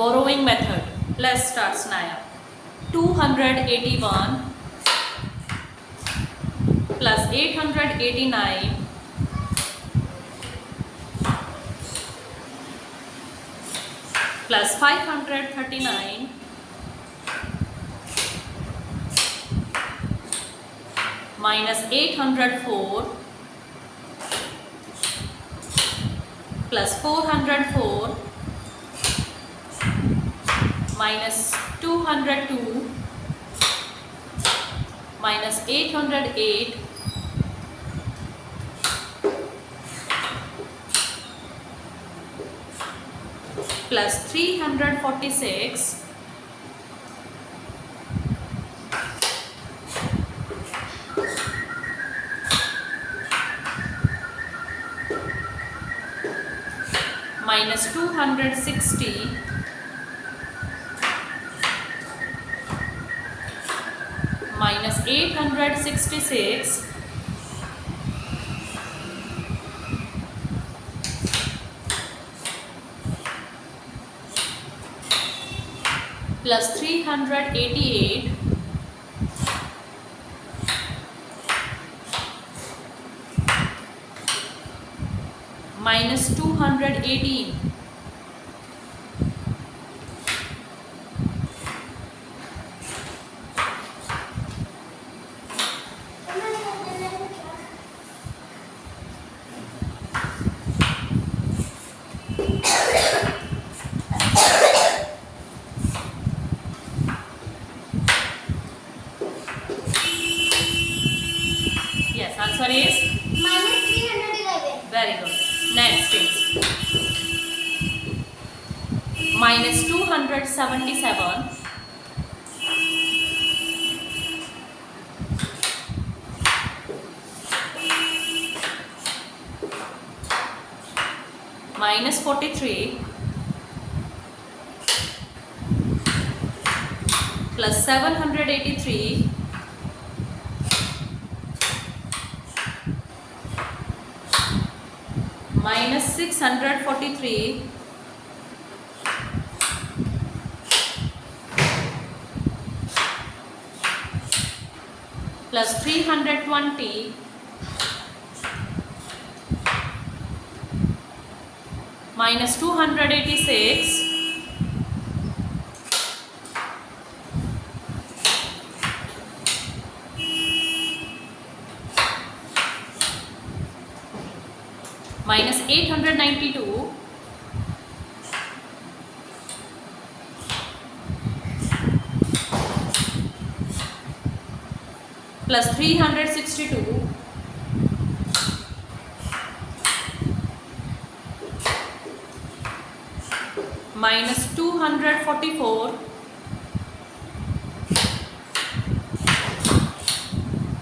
borrowing method. Let's start Snaya. 281 plus 889 plus 539 minus 804 plus 404 minus 202 minus 808 plus 346 minus 260 minus 866 plus 388 minus 218 Yes, answer is minus 311. very good. Next is minus 277 minus 43 plus 783 minus 643 plus 320 minus 286 minus 892 plus 362 minus 244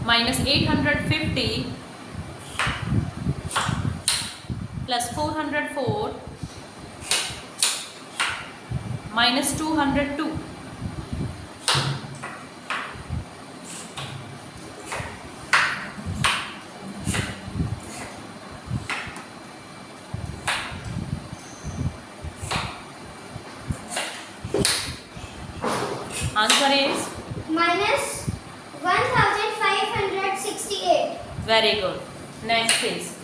minus 850 plus 404 minus 202 Answer is Minus 1568. very good. Next is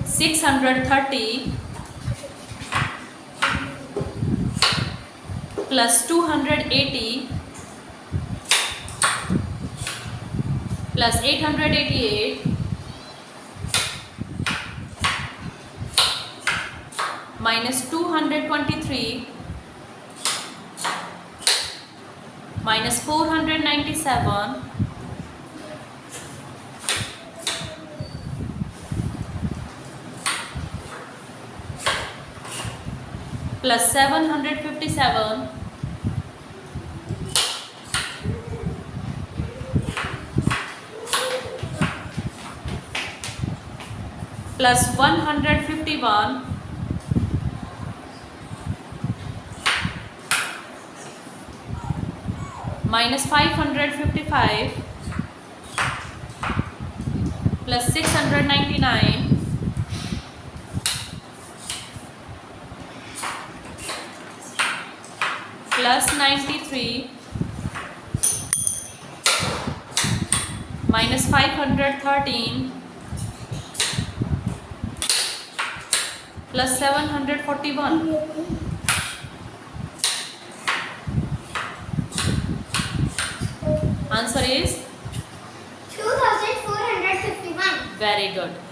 630 plus 280 plus 888 minus 223 minus 497 plus 757 plus 151 minus 555 plus 699 plus 93 minus 513 plus 741. Answer is 2451. very good.